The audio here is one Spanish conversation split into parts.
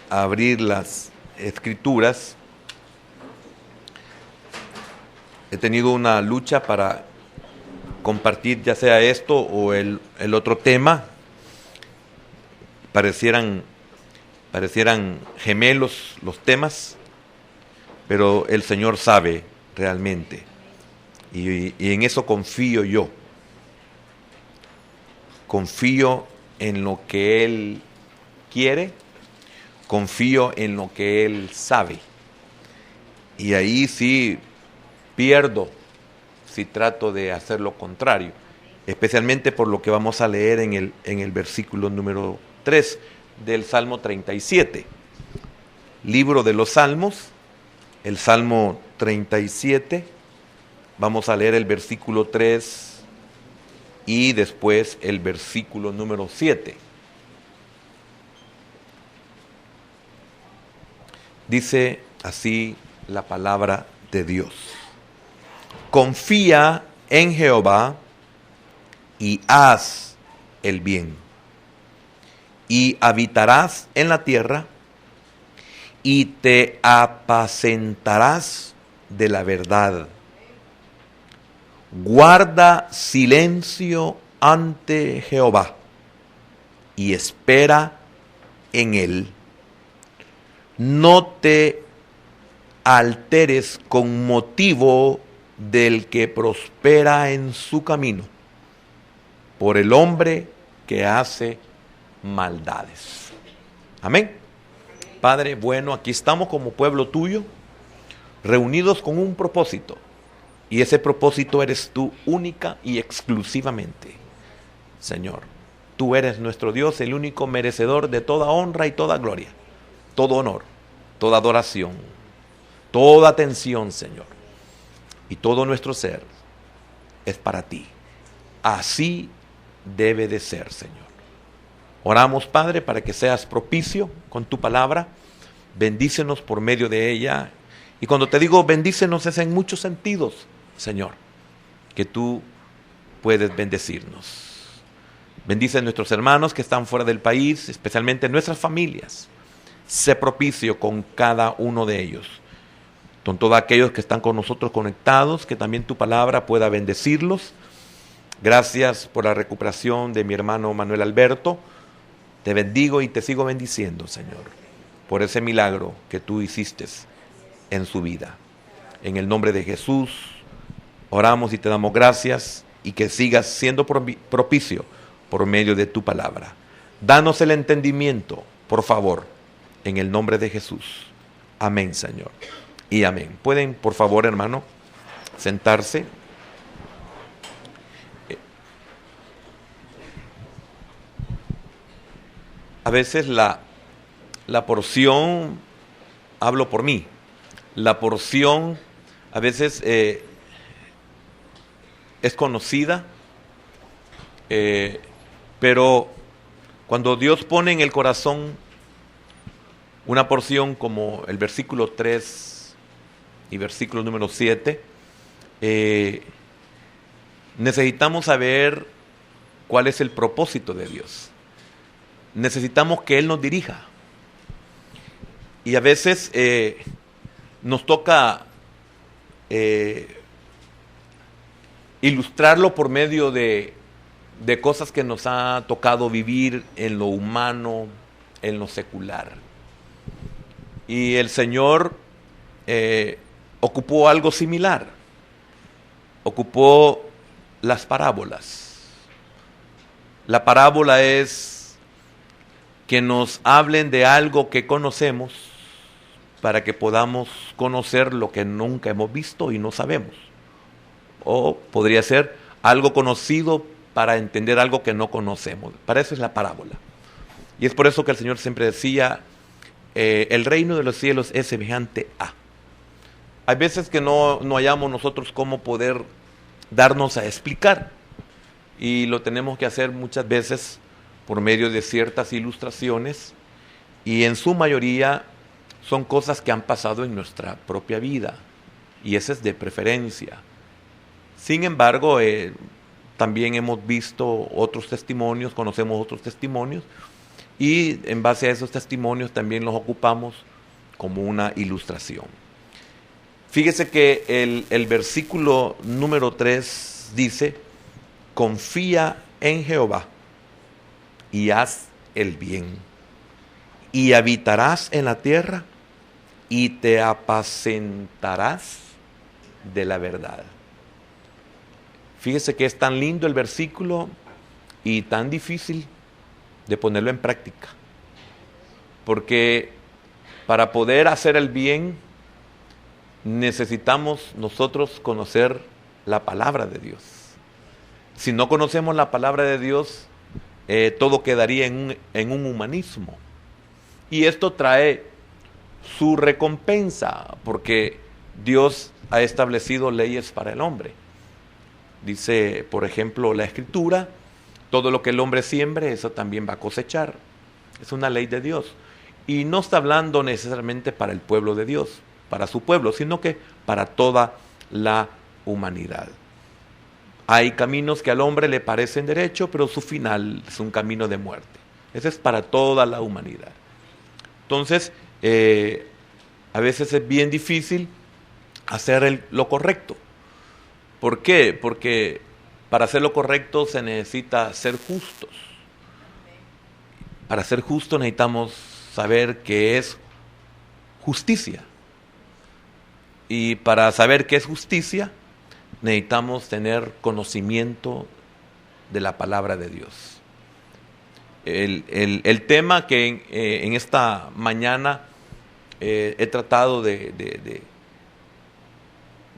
a abrir las escrituras, he tenido una lucha para compartir ya sea esto o el otro tema. Parecieran gemelos los temas, pero el Señor sabe realmente, y en eso confío yo. Confío en lo que Él quiere, confío en lo que Él sabe, y ahí sí pierdo si trato de hacer lo contrario, especialmente por lo que vamos a leer en el versículo número 3 del Salmo 37. Libro de los Salmos, el Salmo 37, vamos a leer el versículo 3 y después el versículo número 7. Dice así la palabra de Dios: confía en Jehová y haz el bien, y habitarás en la tierra, y te apacentarás de la verdad. Guarda silencio ante Jehová y espera en él. No te alteres con motivo del que prospera en su camino, por el hombre que hace maldades. Amén. Padre bueno, aquí estamos como pueblo tuyo, reunidos con un propósito, y ese propósito eres tú única y exclusivamente. Señor, tú eres nuestro Dios, el único merecedor de toda honra y toda gloria, todo honor, toda adoración, toda atención, Señor, y todo nuestro ser es para ti. Así debe de ser, Señor. Oramos, Padre, para que seas propicio con tu palabra. Bendícenos por medio de ella. Y cuando te digo bendícenos es en muchos sentidos, Señor, que tú puedes bendecirnos. Bendice a nuestros hermanos que están fuera del país, especialmente nuestras familias. Sé propicio con cada uno de ellos. Con todos aquellos que están con nosotros conectados, que también tu palabra pueda bendecirlos. Gracias por la recuperación de mi hermano Manuel Alberto. Te bendigo y te sigo bendiciendo, Señor, por ese milagro que tú hiciste en su vida. En el nombre de Jesús oramos y te damos gracias, y que sigas siendo propicio por medio de tu palabra. Danos el entendimiento, por favor, en el nombre de Jesús. Amén, Señor, y amén. Pueden, por favor, hermano, sentarse. A veces la porción, hablo por mí, la porción a veces es conocida, pero cuando Dios pone en el corazón una porción como el versículo 3 y versículo número 7, necesitamos saber cuál es el propósito de Dios. Necesitamos que Él nos dirija. Y a veces nos toca ilustrarlo por medio de cosas que nos ha tocado vivir en lo humano, en lo secular. Y el Señor ocupó algo similar. Ocupó las parábolas. La parábola es que nos hablen de algo que conocemos para que podamos conocer lo que nunca hemos visto y no sabemos. O podría ser algo conocido para entender algo que no conocemos. Para eso es la parábola. Y es por eso que el Señor siempre decía, el reino de los cielos es semejante a. Hay veces que no hallamos nosotros cómo poder darnos a explicar. Y lo tenemos que hacer muchas veces por medio de ciertas ilustraciones, y en su mayoría son cosas que han pasado en nuestra propia vida, y esa es de preferencia. Sin embargo, también hemos visto otros testimonios, conocemos otros testimonios, Y en base a esos testimonios también los ocupamos como una ilustración. Fíjese que el versículo número 3 dice: confía en Jehová y haz el bien, y habitarás en la tierra y te apacentarás de la verdad. Fíjese que es tan lindo el versículo y tan difícil de ponerlo en práctica, porque para poder hacer el bien necesitamos nosotros conocer la palabra de Dios. Si no conocemos la palabra de Dios, todo quedaría en un humanismo, y esto trae su recompensa, porque Dios ha establecido leyes para el hombre. Dice, por ejemplo, la Escritura: todo lo que el hombre siembre, eso también va a cosechar. Es una ley de Dios. Y no está hablando necesariamente para el pueblo de Dios, para su pueblo, sino que para toda la humanidad. Hay caminos que al hombre le parecen derecho, pero su final es un camino de muerte. Ese es para toda la humanidad. Entonces, a veces es bien difícil hacer lo correcto. ¿Por qué? Porque para hacer lo correcto se necesita ser justos. Para ser justos necesitamos saber qué es justicia. Y para saber qué es justicia, necesitamos tener conocimiento de la palabra de Dios. El tema que en esta mañana he tratado de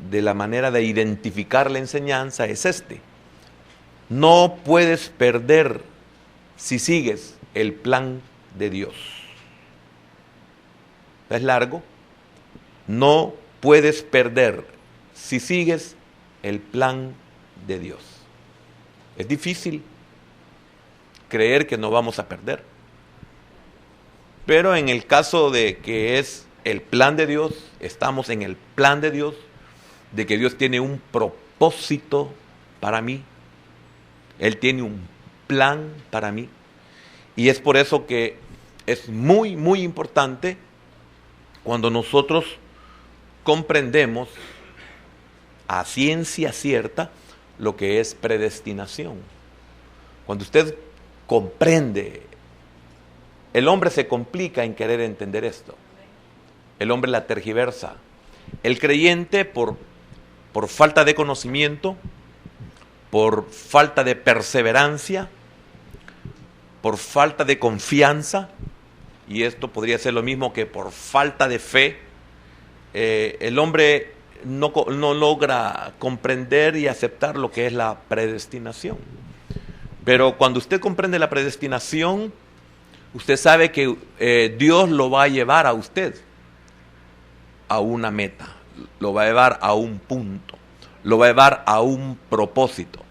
la manera de identificar la enseñanza es este: no puedes perder si sigues el plan de Dios. ¿Es largo? No puedes perder si sigues el plan de Dios. Es difícil creer que no vamos a perder, pero en el caso de que es el plan de Dios, estamos en el plan de Dios, de que Dios tiene un propósito para mí. Él tiene un plan para mí, y es por eso que es muy, muy importante cuando nosotros comprendemos a ciencia cierta lo que es predestinación. Cuando usted comprende, el hombre se complica en querer entender esto. El hombre la tergiversa. El creyente, por falta de conocimiento, por falta de perseverancia, por falta de confianza, y esto podría ser lo mismo que por falta de fe, el hombre no logra comprender y aceptar lo que es la predestinación. Pero cuando usted comprende la predestinación, usted sabe que Dios lo va a llevar a usted a una meta, lo va a llevar a un punto, lo va a llevar a un propósito.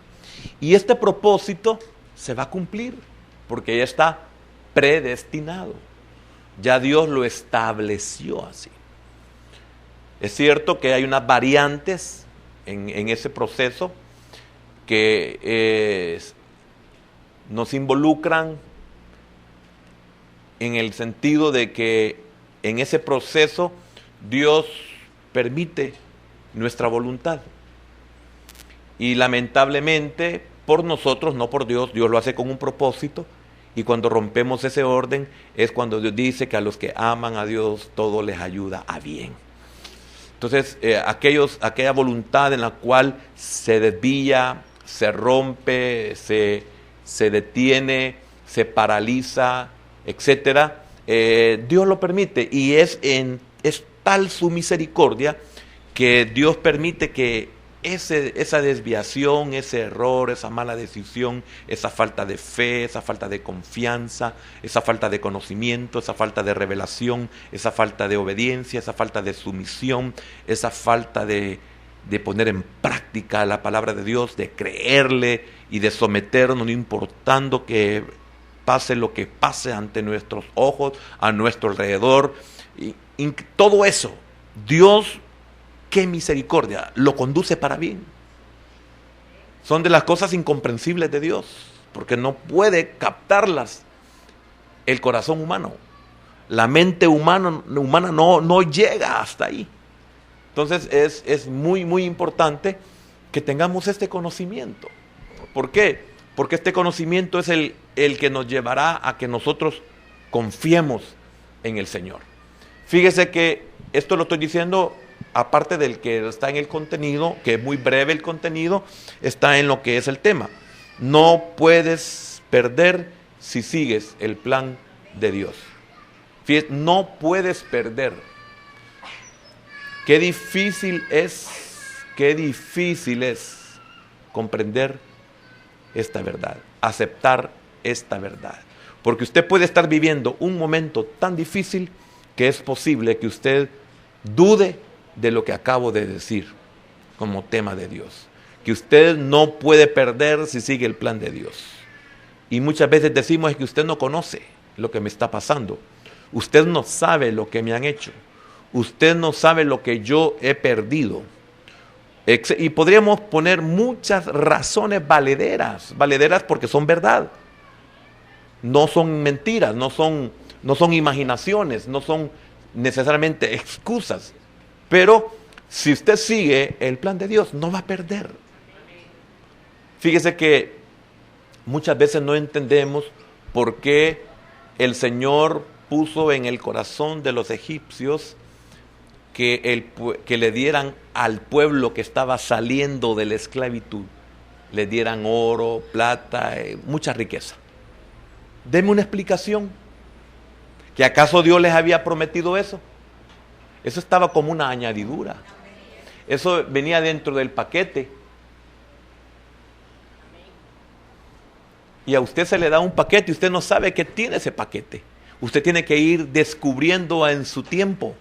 Y este propósito se va a cumplir porque ya está predestinado. Ya Dios lo estableció así. Es cierto que hay unas variantes en ese proceso que nos involucran en el sentido de que en ese proceso Dios permite nuestra voluntad. Y lamentablemente por nosotros, no por Dios, Dios lo hace con un propósito, y cuando rompemos ese orden es cuando Dios dice que a los que aman a Dios todo les ayuda a bien. Entonces, aquella voluntad en la cual se desvía, se rompe, se detiene, se paraliza, etcétera, Dios lo permite, y es tal su misericordia que Dios permite que esa desviación, ese error, esa mala decisión, esa falta de fe, esa falta de confianza, esa falta de conocimiento, esa falta de revelación, esa falta de obediencia, esa falta de sumisión, esa falta de poner en práctica la palabra de Dios, de creerle y de someternos, no importando que pase lo que pase ante nuestros ojos, a nuestro alrededor, y todo eso, Dios, qué misericordia, lo conduce para bien. Son de las cosas incomprensibles de Dios, porque no puede captarlas el corazón humano. La mente humana no llega hasta ahí. Entonces es muy, muy importante que tengamos este conocimiento. ¿Por qué? Porque este conocimiento es el que nos llevará a que nosotros confiemos en el Señor. Fíjese que esto lo estoy diciendo aparte del que está en el contenido, que es muy breve el contenido, está en lo que es el tema. No puedes perder si sigues el plan de Dios. Fíjate, no puedes perder. Qué difícil es comprender esta verdad, aceptar esta verdad. Porque usted puede estar viviendo un momento tan difícil que es posible que usted dude de lo que acabo de decir como tema de Dios. Que usted no puede perder si sigue el plan de Dios. Y muchas veces decimos que usted no conoce lo que me está pasando. Usted no sabe lo que me han hecho. Usted no sabe lo que yo he perdido. Y podríamos poner muchas razones valederas porque son verdad. No son mentiras, no son imaginaciones, no son necesariamente excusas. Pero si usted sigue el plan de Dios, no va a perder. Fíjese que muchas veces no entendemos por qué el Señor puso en el corazón de los egipcios que le dieran al pueblo que estaba saliendo de la esclavitud, le dieran oro, plata, mucha riqueza. Deme una explicación. ¿Que acaso Dios les había prometido eso? Eso estaba como una añadidura. Eso venía dentro del paquete. Y a usted se le da un paquete y usted no sabe qué tiene ese paquete. Usted tiene que ir descubriendo en su tiempo.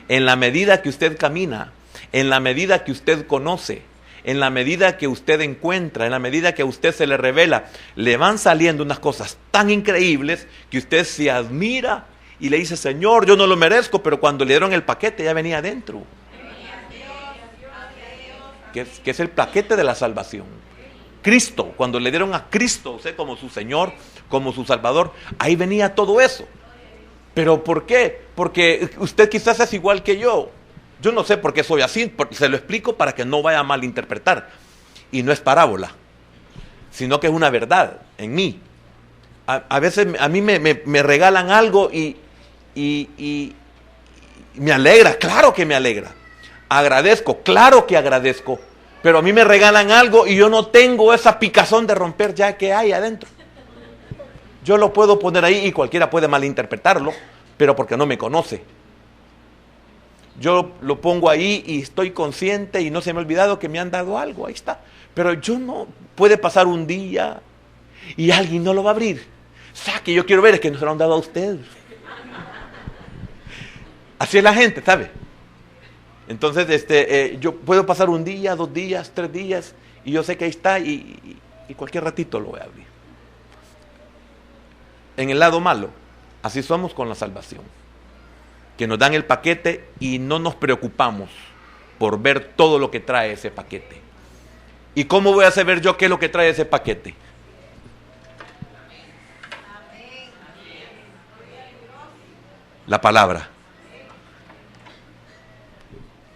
En la medida que usted camina, en la medida que usted conoce, en la medida que usted encuentra, en la medida que a usted se le revela, le van saliendo unas cosas tan increíbles que usted se admira y le dice, Señor, yo no lo merezco, pero cuando le dieron el paquete ya venía adentro. Que es el paquete de la salvación. Cristo, cuando le dieron a Cristo, usted como su Señor, como su Salvador, ahí venía todo eso. ¿Pero por qué? Porque usted quizás es igual que yo. Yo no sé por qué soy así, se lo explico para que no vaya a malinterpretar. Y no es parábola, sino que es una verdad en mí. A veces a mí me regalan algo y me alegra, claro que me alegra. Agradezco, claro que agradezco. Pero a mí me regalan algo y yo no tengo esa picazón de romper ya que hay adentro. Yo lo puedo poner ahí y cualquiera puede malinterpretarlo, pero porque no me conoce. Yo lo pongo ahí y estoy consciente y no se me ha olvidado que me han dado algo, ahí está. Pero yo no, puede pasar un día y alguien no lo va a abrir. Saque, yo quiero ver, es que no se lo han dado a usted. Así es la gente, ¿sabe? Entonces, yo puedo pasar un día, 2 días, 3 días y yo sé que ahí está y cualquier ratito lo voy a abrir. En el lado malo, así somos con la salvación. Que nos dan el paquete y no nos preocupamos por ver todo lo que trae ese paquete. ¿Y cómo voy a saber yo qué es lo que trae ese paquete? La palabra.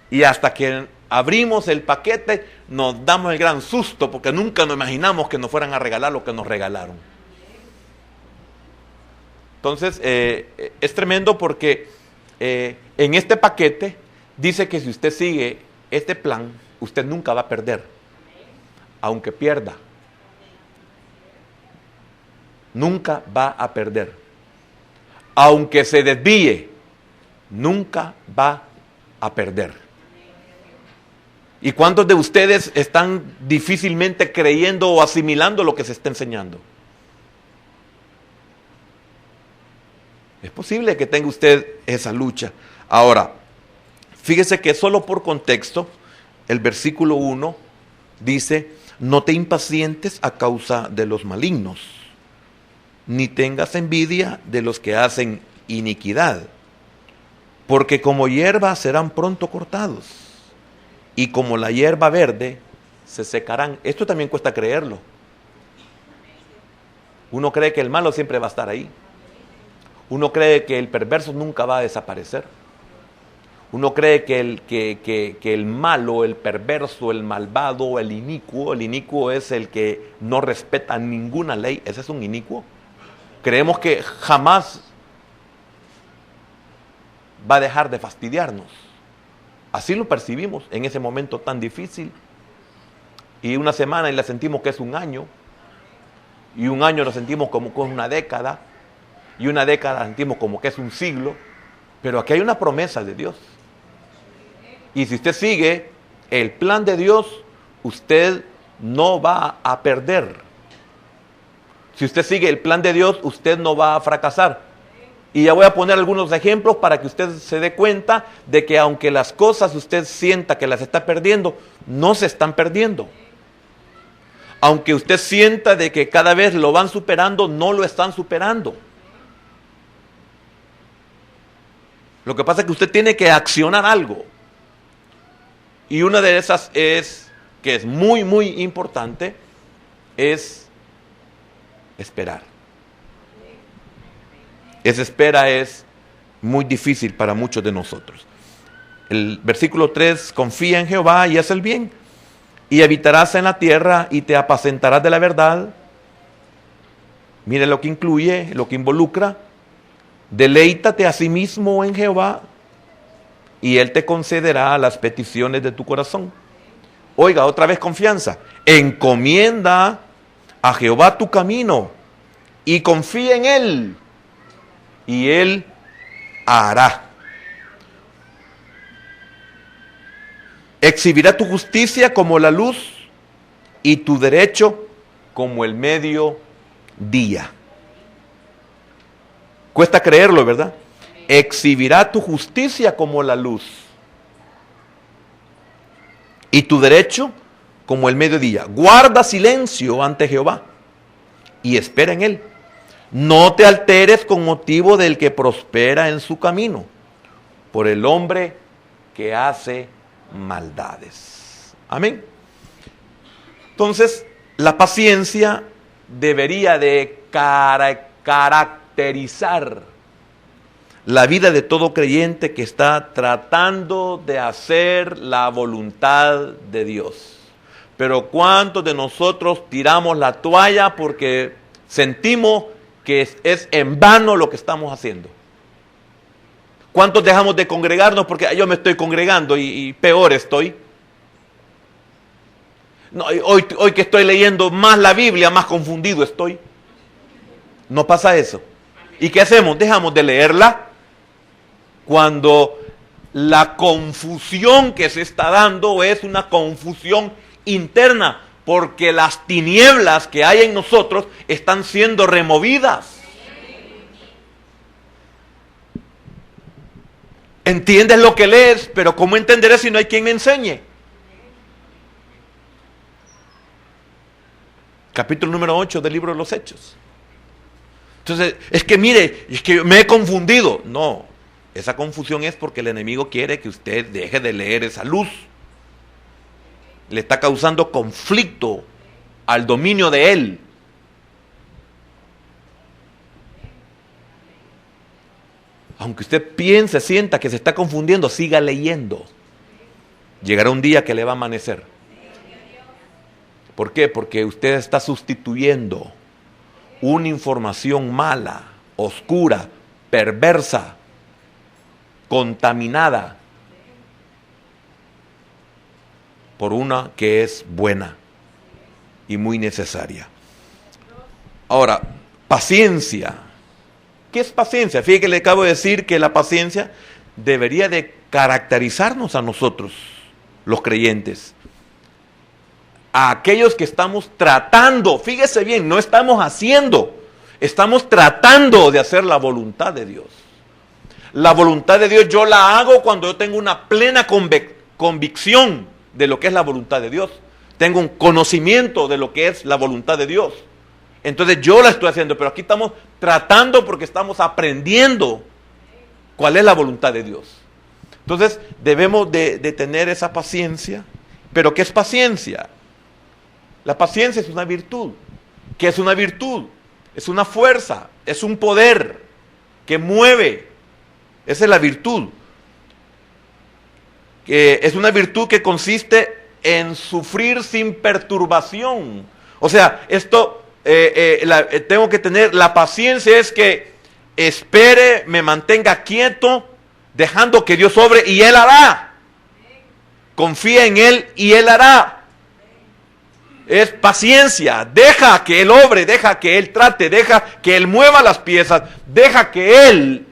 Y hasta que abrimos el paquete nos damos el gran susto porque nunca nos imaginamos que nos fueran a regalar lo que nos regalaron. Entonces, es tremendo porque en este paquete dice que si usted sigue este plan, usted nunca va a perder, aunque pierda. Nunca va a perder. Aunque se desvíe, nunca va a perder. ¿Y cuántos de ustedes están difícilmente creyendo o asimilando lo que se está enseñando? Es posible que tenga usted esa lucha. Ahora, fíjese que solo por contexto, el versículo 1 dice, no te impacientes a causa de los malignos, ni tengas envidia de los que hacen iniquidad, porque como hierba serán pronto cortados, y como la hierba verde se secarán. Esto también cuesta creerlo. Uno cree que el malo siempre va a estar ahí. Uno cree que el perverso nunca va a desaparecer. Uno cree que el malo, el perverso, el malvado, el inicuo es el que no respeta ninguna ley. Ese es un inicuo. Creemos que jamás va a dejar de fastidiarnos. Así lo percibimos en ese momento tan difícil. Y una semana y la sentimos que es un año. Y un año lo sentimos como que es una década. Y una década la sentimos como que es un siglo. Pero aquí hay una promesa de Dios. Y si usted sigue el plan de Dios, usted no va a perder. Si usted sigue el plan de Dios, usted no va a fracasar. Y ya voy a poner algunos ejemplos para que usted se dé cuenta de que aunque las cosas usted sienta que las está perdiendo, no se están perdiendo. Aunque usted sienta de que cada vez lo van superando, no lo están superando. Lo que pasa es que usted tiene que accionar algo. Y una de esas es, que es muy, muy importante, es esperar. Esa espera es muy difícil para muchos de nosotros. El versículo 3, confía en Jehová y haz el bien, y habitarás en la tierra y te apacentarás de la verdad. Mire lo que incluye, lo que involucra. Deleítate a sí mismo en Jehová y Él te concederá las peticiones de tu corazón. Oiga, otra vez confianza. Encomienda a Jehová tu camino y confía en Él y Él hará. Exhibirá tu justicia como la luz y tu derecho como el mediodía. Cuesta creerlo, ¿verdad? Exhibirá tu justicia como la luz y tu derecho como el mediodía. Guarda silencio ante Jehová y espera en Él. No te alteres con motivo del que prospera en su camino, por el hombre que hace maldades. Amén. Entonces, la paciencia debería de caracterizar la vida de todo creyente que está tratando de hacer la voluntad de Dios. Pero ¿cuántos de nosotros tiramos la toalla porque sentimos que es en vano lo que estamos haciendo? ¿Cuántos dejamos de congregarnos porque yo me estoy congregando y peor estoy? No, hoy que estoy leyendo más la Biblia, más confundido estoy. ¿No pasa eso? ¿Y qué hacemos? Dejamos de leerla cuando la confusión que se está dando es una confusión interna, porque las tinieblas que hay en nosotros están siendo removidas. Entiendes lo que lees, pero ¿cómo entenderé si no hay quien me enseñe? Capítulo número 8 del libro de los Hechos. Entonces, es que mire, es que me he confundido. No, esa confusión es porque el enemigo quiere que usted deje de leer esa luz. Le está causando conflicto al dominio de él. Aunque usted piense, sienta que se está confundiendo, siga leyendo. Llegará un día que le va a amanecer. ¿Por qué? Porque usted está sustituyendo una información mala, oscura, perversa, contaminada, por una que es buena y muy necesaria. Ahora, paciencia. ¿Qué es paciencia? Fíjate que le acabo de decir que la paciencia debería de caracterizarnos a nosotros, los creyentes. A aquellos que estamos tratando, fíjese bien, no estamos haciendo, estamos tratando de hacer la voluntad de Dios. La voluntad de Dios yo la hago cuando yo tengo una plena convicción de lo que es la voluntad de Dios. Tengo un conocimiento de lo que es la voluntad de Dios. Entonces yo la estoy haciendo, pero aquí estamos tratando porque estamos aprendiendo cuál es la voluntad de Dios. Entonces debemos de tener esa paciencia. ¿Pero qué es paciencia? La paciencia es una virtud. ¿Qué es una virtud? Es una fuerza, es un poder que mueve. Esa es la virtud. Que es una virtud que consiste en sufrir sin perturbación. O sea, esto tengo que tener, la paciencia es que espere, me mantenga quieto, dejando que Dios obre y Él hará. Confía en Él y Él hará. Es paciencia, deja que Él obre, deja que Él trate, deja que Él mueva las piezas, deja que Él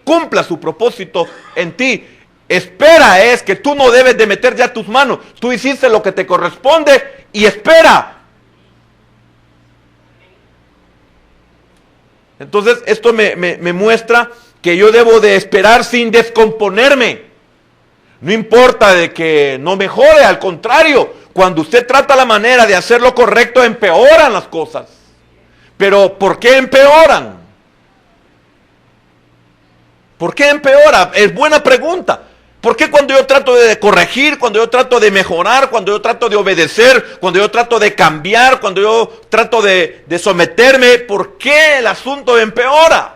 cumpla su propósito en ti. Espera es que tú no debes de meter ya tus manos, tú hiciste lo que te corresponde y espera. Entonces esto me muestra que yo debo de esperar sin descomponerme. No importa de que no mejore, al contrario, cuando usted trata la manera de hacer lo correcto, empeoran las cosas. Pero ¿por qué empeoran? ¿Por qué empeora? Es buena pregunta. ¿Por qué cuando yo trato de corregir, cuando yo trato de mejorar, cuando yo trato de obedecer, cuando yo trato de cambiar, cuando yo trato de someterme, por qué el asunto empeora?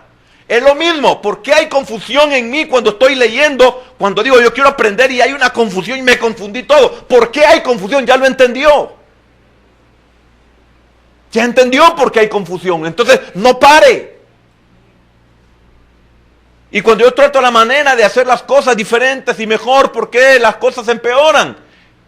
Es lo mismo, ¿por qué hay confusión en mí cuando estoy leyendo, cuando digo yo quiero aprender y hay una confusión y me confundí todo? ¿Por qué hay confusión? Ya lo entendió. Ya entendió por qué hay confusión. Entonces, no pare. Y cuando yo trato la manera de hacer las cosas diferentes y mejor, ¿por qué las cosas empeoran?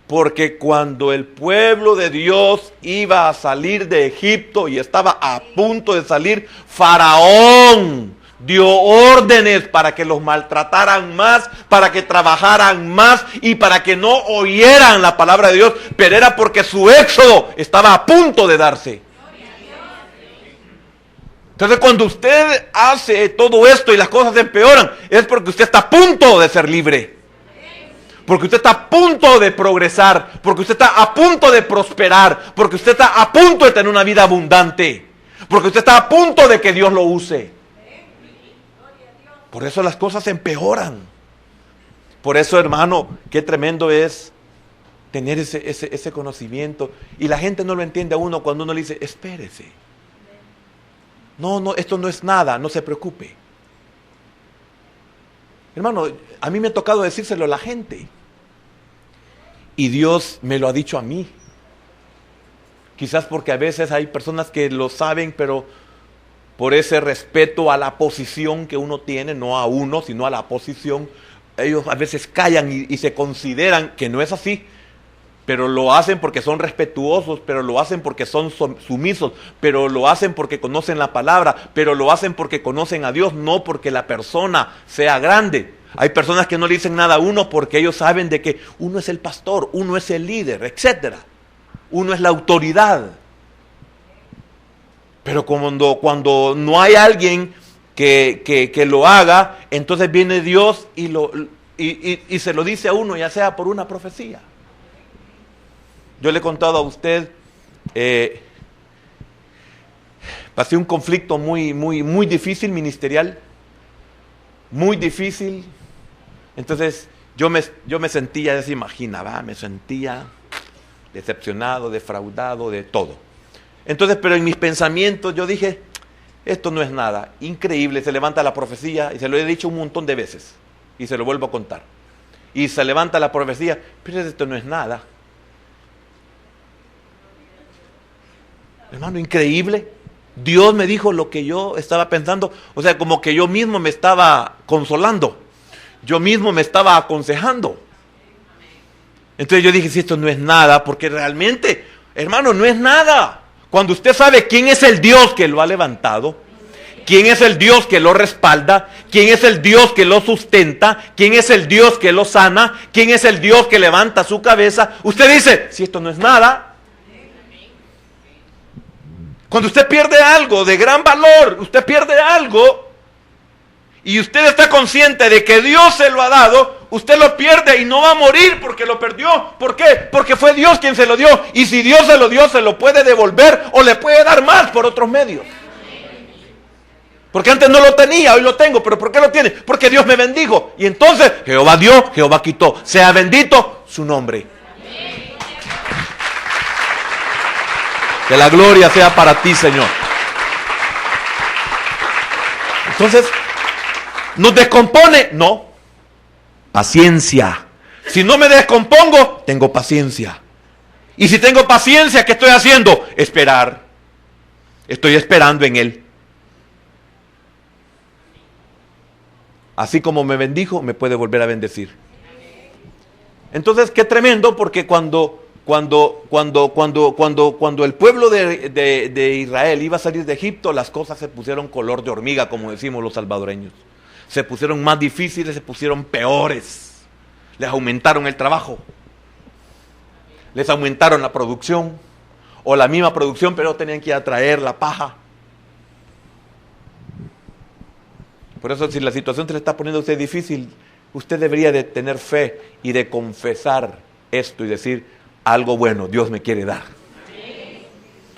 Porque cuando el pueblo de Dios iba a salir de Egipto y estaba a punto de salir, Faraón dio órdenes para que los maltrataran más, para que trabajaran más y para que no oyeran la palabra de Dios, pero era porque su éxodo estaba a punto de darse. Entonces cuando usted hace todo esto y las cosas empeoran, es porque usted está a punto de ser libre. Porque usted está a punto de progresar, porque usted está a punto de prosperar, porque usted está a punto de tener una vida abundante, porque usted está a punto de que Dios lo use. Por eso las cosas empeoran. Por eso, hermano, qué tremendo es tener ese conocimiento. Y la gente no lo entiende a uno cuando uno le dice, espérese. No, esto no es nada, no se preocupe. Hermano, a mí me ha tocado decírselo a la gente. Y Dios me lo ha dicho a mí. Quizás porque a veces hay personas que lo saben, pero por ese respeto a la posición que uno tiene, no a uno, sino a la posición, ellos a veces callan y se consideran que no es así. Pero lo hacen porque son respetuosos, pero lo hacen porque son sumisos, pero lo hacen porque conocen la palabra, pero lo hacen porque conocen a Dios, no porque la persona sea grande. Hay personas que no le dicen nada a uno porque ellos saben de que uno es el pastor, uno es el líder, etc. Uno es la autoridad. Pero cuando no hay alguien que lo haga, entonces viene Dios y se lo dice a uno, ya sea por una profecía. Yo le he contado a usted, pasé un conflicto muy difícil ministerial, muy difícil. Entonces yo me sentía, ya se imagina, me sentía decepcionado, defraudado, de todo. Entonces, pero en mis pensamientos yo dije, esto no es nada, increíble, se levanta la profecía, y se lo he dicho un montón de veces, y se lo vuelvo a contar. Y se levanta la profecía, pero esto no es nada. Hermano, increíble. Dios me dijo lo que yo estaba pensando. O sea, como que yo mismo me estaba consolando. Yo mismo me estaba aconsejando. Entonces yo dije, si esto no es nada, porque realmente, hermano, no es nada. Cuando usted sabe quién es el Dios que lo ha levantado, quién es el Dios que lo respalda, quién es el Dios que lo sustenta, quién es el Dios que lo sana, quién es el Dios que levanta su cabeza, usted dice, si esto no es nada. Cuando usted pierde algo de gran valor, usted pierde algo y usted está consciente de que Dios se lo ha dado, usted lo pierde y no va a morir porque lo perdió. ¿Por qué? Porque fue Dios quien se lo dio. Y si Dios se lo dio, se lo puede devolver o le puede dar más por otros medios. Porque antes no lo tenía, hoy lo tengo. ¿Pero por qué lo tiene? Porque Dios me bendijo. Y entonces Jehová dio, Jehová quitó. Sea bendito su nombre. Que la gloria sea para ti, Señor. Entonces, ¿Nos descompone? No. Paciencia. Si no me descompongo, tengo paciencia. Y si tengo paciencia, ¿qué estoy haciendo? Esperar. Estoy esperando en Él. Así como me bendijo, me puede volver a bendecir. Entonces, qué tremendo, porque cuando el pueblo de Israel iba a salir de Egipto, las cosas se pusieron color de hormiga, como decimos los salvadoreños. Se pusieron más difíciles, se pusieron peores. Les aumentaron el trabajo. Les aumentaron la producción. O la misma producción, pero tenían que ir a traer la paja. Por eso, si la situación se le está poniendo a usted difícil, usted debería de tener fe y de confesar esto y decir, algo bueno Dios me quiere dar.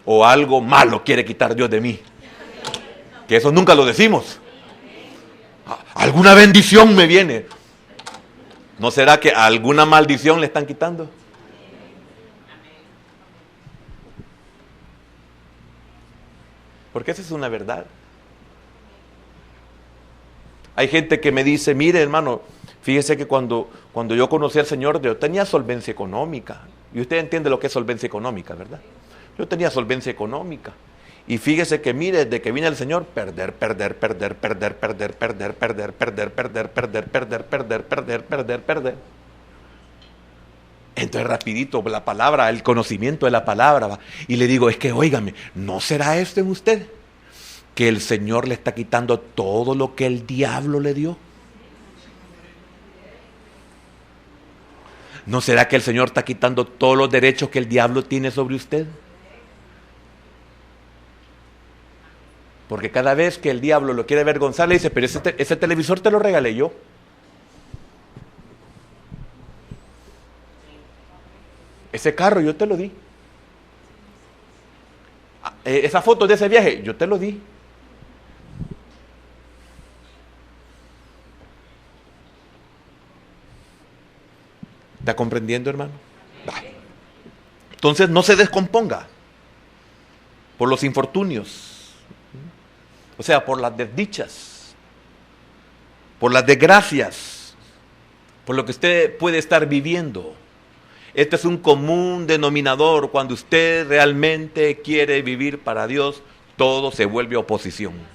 O algo malo quiere quitar Dios de mí. Que eso nunca lo decimos. Alguna bendición me viene. ¿No será que alguna maldición le están quitando? Porque esa es una verdad. Hay gente que me dice, mire hermano, fíjese que cuando yo conocí al Señor, yo tenía solvencia económica. Y usted entiende lo que es solvencia económica, ¿verdad? Yo tenía solvencia económica. Y fíjese que mire, desde que vine al Señor, perder. Entonces rapidito, la palabra, el conocimiento de la palabra, va. Y le digo, es que óigame, ¿no será esto en usted? Que el Señor le está quitando todo lo que el diablo le dio. ¿No será que el Señor está quitando todos los derechos que el diablo tiene sobre usted? Porque cada vez que el diablo lo quiere avergonzar, le dice, pero ese televisor te lo regalé yo. Ese carro yo te lo di. Esa foto de ese viaje, yo te lo di. ¿Está comprendiendo, hermano? Entonces no se descomponga por los infortunios, o sea, por las desdichas, por las desgracias, por lo que usted puede estar viviendo. Este es un común denominador. Cuando usted realmente quiere vivir para Dios, todo se vuelve oposición.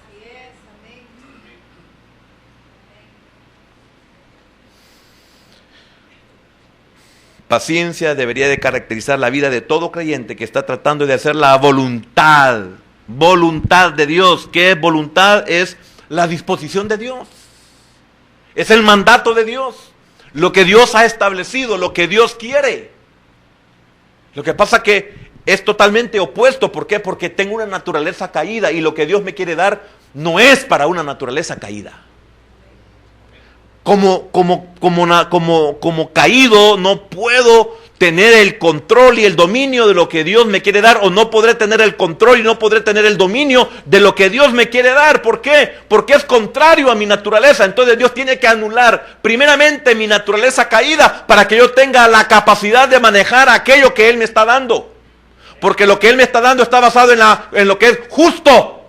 Paciencia debería de caracterizar la vida de todo creyente que está tratando de hacer la voluntad de Dios. ¿Qué es voluntad? Es la disposición de Dios. Es el mandato de Dios. Lo que Dios ha establecido, lo que Dios quiere. Lo que pasa que es totalmente opuesto. ¿Por qué? Porque tengo una naturaleza caída y lo que Dios me quiere dar no es para una naturaleza caída. Como caído no puedo tener el control y el dominio de lo que Dios me quiere dar, o no podré tener el control y no podré tener el dominio de lo que Dios me quiere dar. ¿Por qué? Porque es contrario a mi naturaleza. Entonces Dios tiene que anular primeramente mi naturaleza caída para que yo tenga la capacidad de manejar aquello que Él me está dando. Porque lo que Él me está dando está basado en lo que es justo,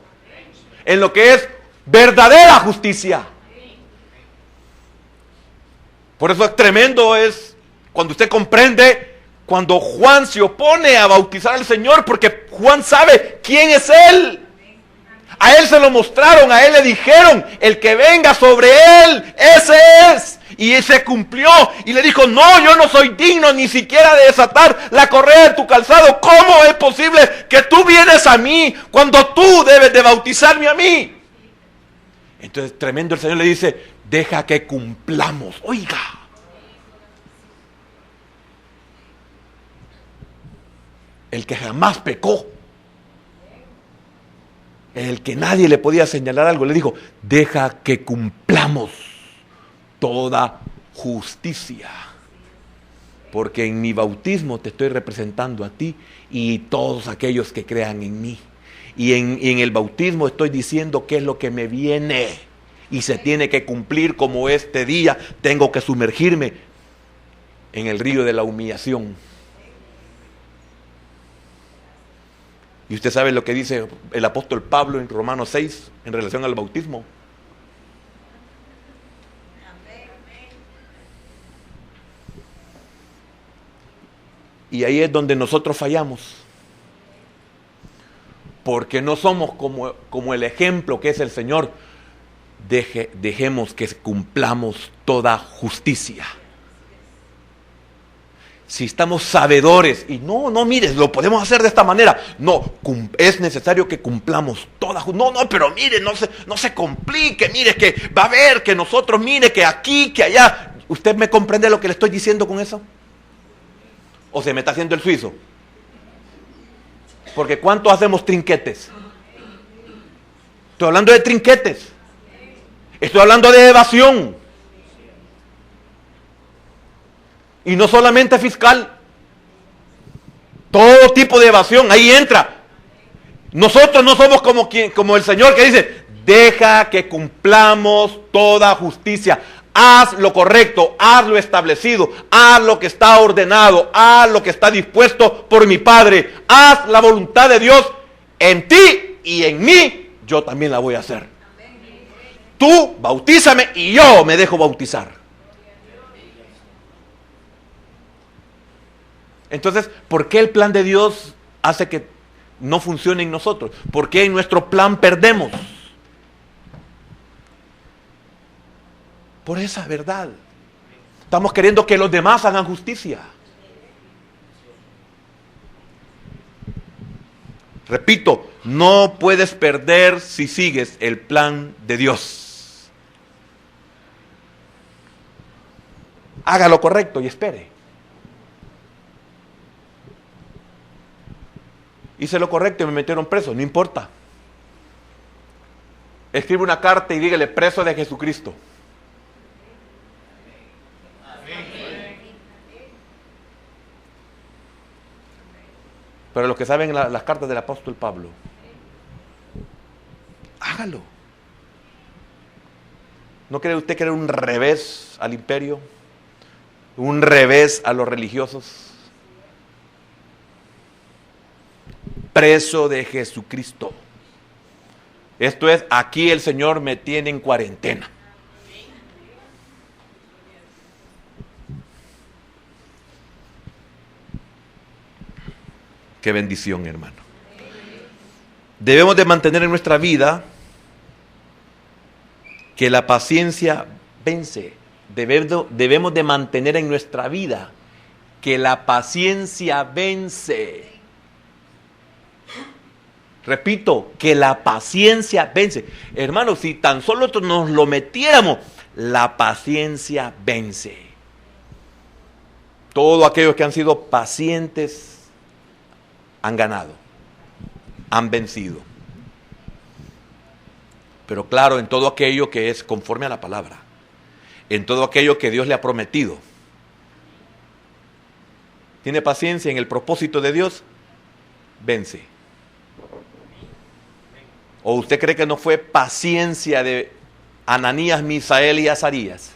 en lo que es verdadera justicia. Por eso es tremendo es cuando usted comprende, cuando Juan se opone a bautizar al Señor, porque Juan sabe quién es Él. A Él se lo mostraron, a Él le dijeron, el que venga sobre Él, ese es. Y se cumplió y le dijo, no, yo no soy digno ni siquiera de desatar la correa de tu calzado. ¿Cómo es posible que tú vienes a mí cuando tú debes de bautizarme a mí? Entonces tremendo, el Señor le dice, deja que cumplamos. Oiga. El que jamás pecó, el que nadie le podía señalar algo, le dijo, deja que cumplamos toda justicia. Porque en mi bautismo te estoy representando a ti y todos aquellos que crean en mí. Y en el bautismo estoy diciendo qué es lo que me viene. Y se tiene que cumplir, como este día tengo que sumergirme en el río de la humillación. Y usted sabe lo que dice el apóstol Pablo en Romanos 6 en relación al bautismo. Y ahí es donde nosotros fallamos. Porque no somos como el ejemplo que es el Señor. Dejemos que cumplamos toda justicia. Si estamos sabedores y no, mire, lo podemos hacer de esta manera. No, es necesario que cumplamos toda justicia. No, pero mire, no se complique, mire que va a haber que nosotros, mire que aquí, que allá. ¿Usted me comprende lo que le estoy diciendo con eso? ¿O se me está haciendo el suizo? Porque ¿cuántos hacemos trinquetes? Estoy hablando de trinquetes. Estoy hablando de evasión. Y no solamente fiscal. Todo tipo de evasión, ahí entra. Nosotros no somos como el Señor que dice, deja que cumplamos toda justicia. Haz lo correcto, haz lo establecido, haz lo que está ordenado, haz lo que está dispuesto por mi Padre. Haz la voluntad de Dios en ti y en mí, yo también la voy a hacer. Tú bautízame y yo me dejo bautizar. Entonces, ¿por qué el plan de Dios hace que no funcione en nosotros? ¿Por qué en nuestro plan perdemos? Por esa verdad. Estamos queriendo que los demás hagan justicia. Repito, no puedes perder si sigues el plan de Dios. Haga lo correcto y espere. Hice lo correcto y me metieron preso, no importa. Escribe una carta y dígale, preso de Jesucristo. Pero los que saben las cartas del apóstol Pablo, hágalo. ¿No cree usted que era un revés al imperio? ¿Un revés a los religiosos? Preso de Jesucristo. Esto es, aquí el Señor me tiene en cuarentena. Qué bendición, hermano. Debemos de mantener en nuestra vida que la paciencia vence. Debemos de mantener en nuestra vida que la paciencia vence. Repito, que la paciencia vence. Hermanos, si tan solo nos lo metiéramos, la paciencia vence. Todos aquellos que han sido pacientes han ganado, han vencido. Pero claro, en todo aquello que es conforme a la palabra, en todo aquello que Dios le ha prometido, tiene paciencia en el propósito de Dios, vence. ¿O usted cree que no fue paciencia de Ananías, Misael y Azarías?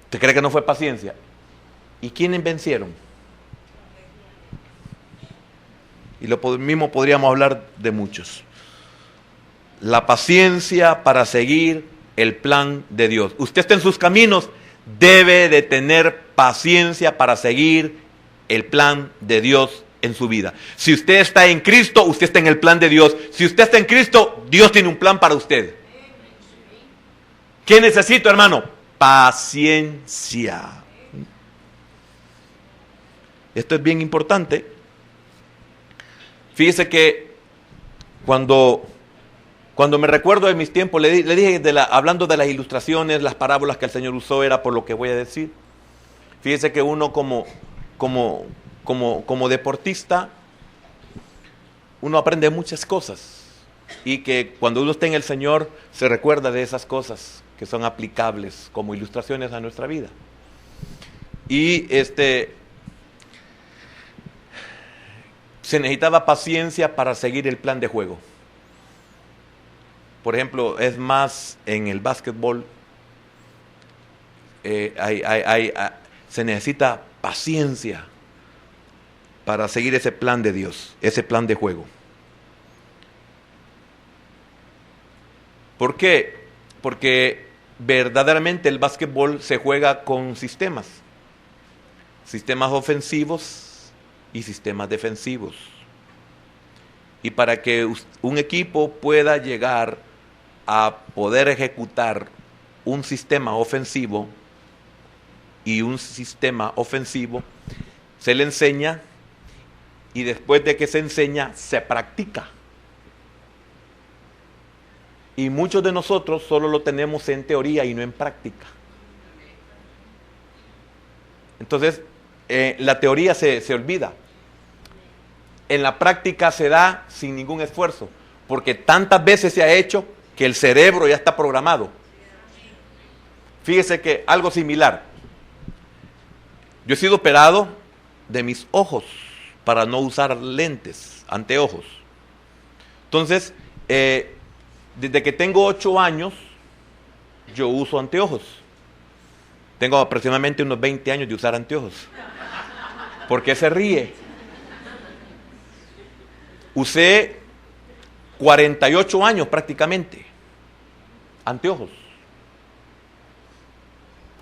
¿Usted cree que no fue paciencia? ¿Y quiénes vencieron? Y lo mismo podríamos hablar de muchos. La paciencia para seguir el plan de Dios. Usted está en sus caminos, debe de tener paciencia para seguir el plan de Dios en su vida. Si usted está en Cristo, usted está en el plan de Dios. Si usted está en Cristo, Dios tiene un plan para usted. ¿Qué necesito, hermano? Paciencia. Esto es bien importante. Fíjese que cuando me recuerdo de mis tiempos, le dije, hablando de las ilustraciones, las parábolas que el Señor usó, era por lo que voy a decir. Fíjese que uno como deportista, uno aprende muchas cosas. Y que cuando uno está en el Señor, se recuerda de esas cosas que son aplicables como ilustraciones a nuestra vida. Y se necesitaba paciencia para seguir el plan de juego. Por ejemplo, es más en el básquetbol, se necesita paciencia para seguir ese plan de Dios, ese plan de juego. ¿Por qué? Porque verdaderamente el básquetbol se juega con sistemas. sistemas ofensivos y sistemas defensivos. Y para que un equipo pueda llegar a poder ejecutar un sistema ofensivo y un sistema ofensivo, se le enseña, y después de que se enseña, se practica. Y muchos de nosotros solo lo tenemos en teoría y no en práctica. Entonces, la teoría se olvida. En la práctica se da sin ningún esfuerzo, porque tantas veces se ha hecho que el cerebro ya está programado. Fíjese que algo similar. Yo he sido operado de mis ojos para no usar lentes, anteojos. Entonces, desde que tengo 8 años, yo uso anteojos. Tengo aproximadamente unos 20 años de usar anteojos. ¿Por qué se ríe? Usé 48 años prácticamente anteojos.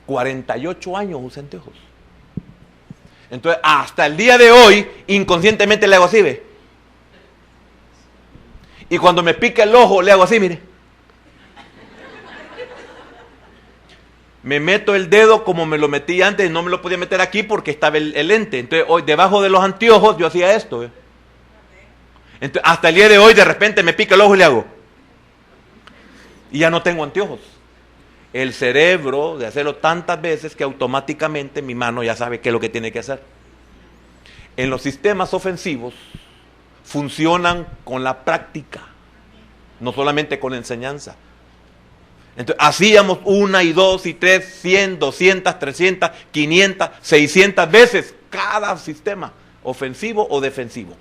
48 años usé anteojos. Entonces, hasta el día de hoy, inconscientemente le hago así, ¿ve? Y cuando me pica el ojo, le hago así, mire. Me meto el dedo como me lo metí antes, no me lo podía meter aquí porque estaba el lente. Entonces, hoy debajo de los anteojos yo hacía esto, ¿ve? Entonces, hasta el día de hoy, de repente me pica el ojo y le hago. Y ya no tengo anteojos. El cerebro, de hacerlo tantas veces que automáticamente mi mano ya sabe qué es lo que tiene que hacer. En los sistemas ofensivos funcionan con la práctica, no solamente con la enseñanza. Entonces, hacíamos 1 y 2 y 3, 100, 200, 300, 500, 600 veces cada sistema, ofensivo o defensivo.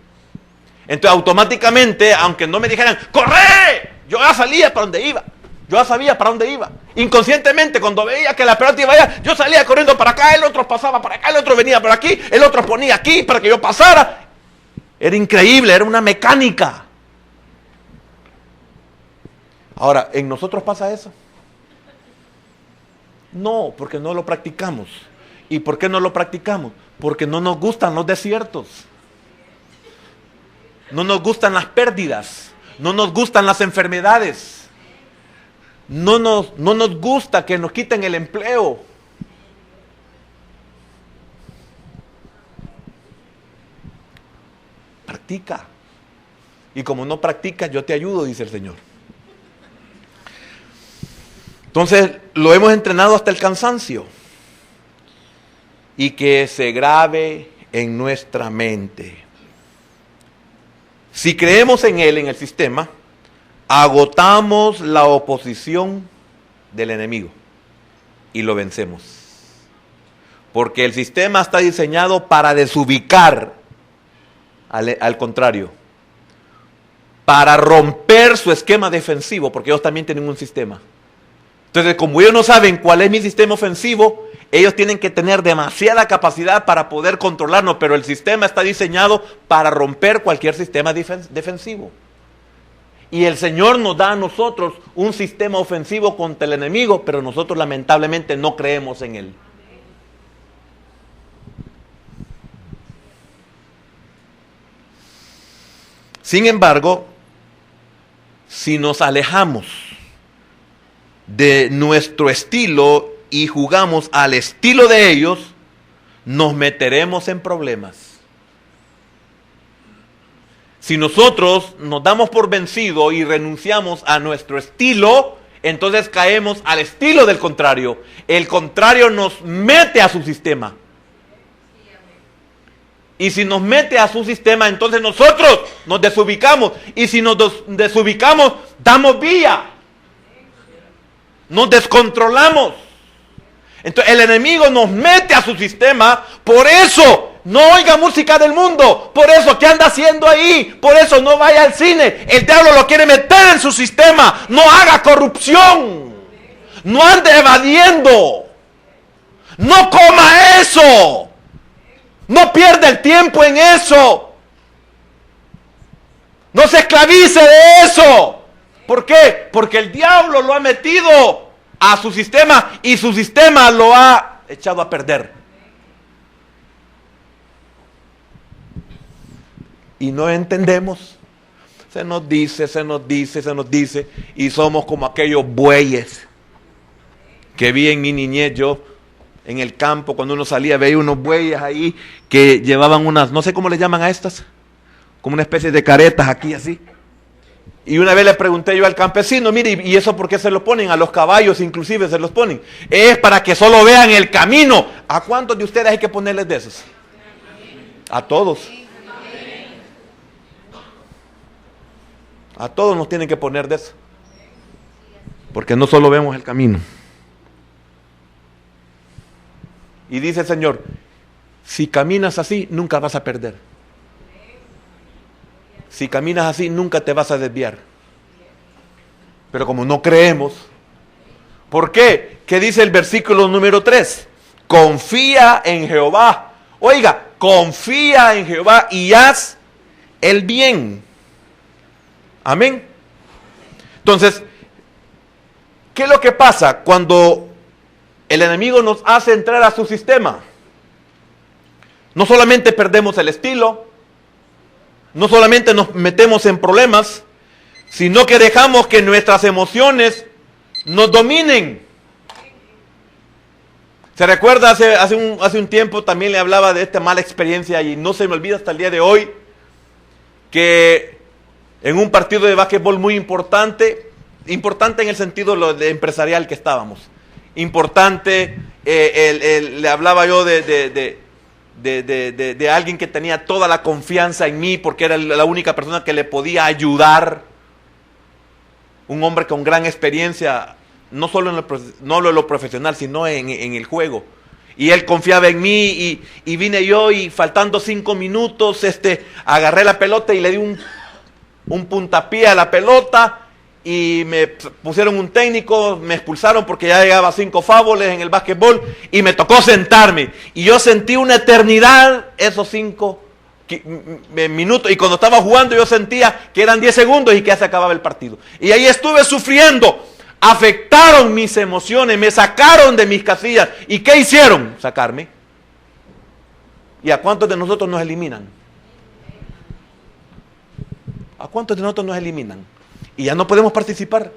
Entonces, automáticamente, aunque no me dijeran, ¡corre!, yo ya salía para donde iba. Yo ya sabía para dónde iba. Inconscientemente, cuando veía que la pelota iba allá, yo salía corriendo para acá, el otro pasaba para acá, el otro venía por aquí, el otro ponía aquí para que yo pasara. Era increíble, era una mecánica. Ahora, ¿en nosotros pasa eso? No, porque no lo practicamos. ¿Y por qué no lo practicamos? Porque no nos gustan los desiertos. No nos gustan las pérdidas. No nos gustan las enfermedades. No nos gusta que nos quiten el empleo. Practica. Y como no practicas, yo te ayudo, dice el Señor. Entonces, lo hemos entrenado hasta el cansancio. Y que se grabe en nuestra mente. Si creemos en Él, en el sistema, agotamos la oposición del enemigo y lo vencemos. Porque el sistema está diseñado para desubicar al contrario, para romper su esquema defensivo, porque ellos también tienen un sistema. Entonces, como ellos no saben cuál es mi sistema ofensivo, ellos tienen que tener demasiada capacidad para poder controlarnos, pero el sistema está diseñado para romper cualquier sistema defensivo. Y el Señor nos da a nosotros un sistema ofensivo contra el enemigo, pero nosotros lamentablemente no creemos en él. Sin embargo, si nos alejamos de nuestro estilo y jugamos al estilo de ellos, nos meteremos en problemas. Si nosotros nos damos por vencido y renunciamos a nuestro estilo, entonces caemos al estilo del contrario. El contrario nos mete a su sistema. Y si nos mete a su sistema, entonces nosotros nos desubicamos. Y si nos desubicamos, damos vía. Nos descontrolamos. Entonces el enemigo nos mete a su sistema. Por eso no oiga música del mundo. Por eso, ¿qué anda haciendo ahí? Por eso no vaya al cine. El diablo lo quiere meter en su sistema. No haga corrupción. No ande evadiendo. No coma eso. No pierda el tiempo en eso. No se esclavice de eso. ¿Por qué? Porque el diablo lo ha metido a su sistema y su sistema lo ha echado a perder. y no entendemos. Se nos dice, y somos como aquellos bueyes que vi en mi niñez. Yo en el campo, cuando uno salía, veía unos bueyes ahí que llevaban unas, no sé cómo le llaman a estas, como una especie de caretas aquí así. Y una vez le pregunté yo al campesino, mire, ¿y eso por qué se lo ponen? A los caballos inclusive se los ponen. Es para que solo vean el camino. ¿A cuántos de ustedes hay que ponerles de esos? A todos. A todos nos tienen que poner de eso. Porque no solo vemos el camino. Y dice el Señor, si caminas así, nunca vas a perder. Si caminas así, nunca te vas a desviar. Pero como no creemos, ¿por qué? ¿Qué dice el versículo número 3? Confía en Jehová. Oiga, confía en Jehová y haz el bien. Amén. Entonces, ¿qué es lo que pasa cuando el enemigo nos hace entrar a su sistema? No solamente perdemos el estilo, no solamente nos metemos en problemas, sino que dejamos que nuestras emociones nos dominen. ¿Se recuerda? Hace un tiempo también le hablaba de esta mala experiencia y no se me olvida hasta el día de hoy que en un partido de básquetbol muy importante en el sentido de empresarial que estábamos, importante, le hablaba yo de alguien que tenía toda la confianza en mí porque era la única persona que le podía ayudar, un hombre con gran experiencia, no solo en lo profesional, sino en el juego. Y él confiaba en mí y vine yo y faltando 5 minutos, agarré la pelota y le di un puntapié a la pelota y me pusieron un técnico, me expulsaron porque ya llegaba 5 fouls en el básquetbol y me tocó sentarme. Y yo sentí una eternidad esos 5 minutos y cuando estaba jugando yo sentía que eran 10 segundos y que ya se acababa el partido. Y ahí estuve sufriendo. Afectaron mis emociones, me sacaron de mis casillas. ¿Y qué hicieron? Sacarme. ¿Y a cuántos de nosotros nos eliminan? ¿A cuántos de nosotros nos eliminan? Y ya no podemos participar.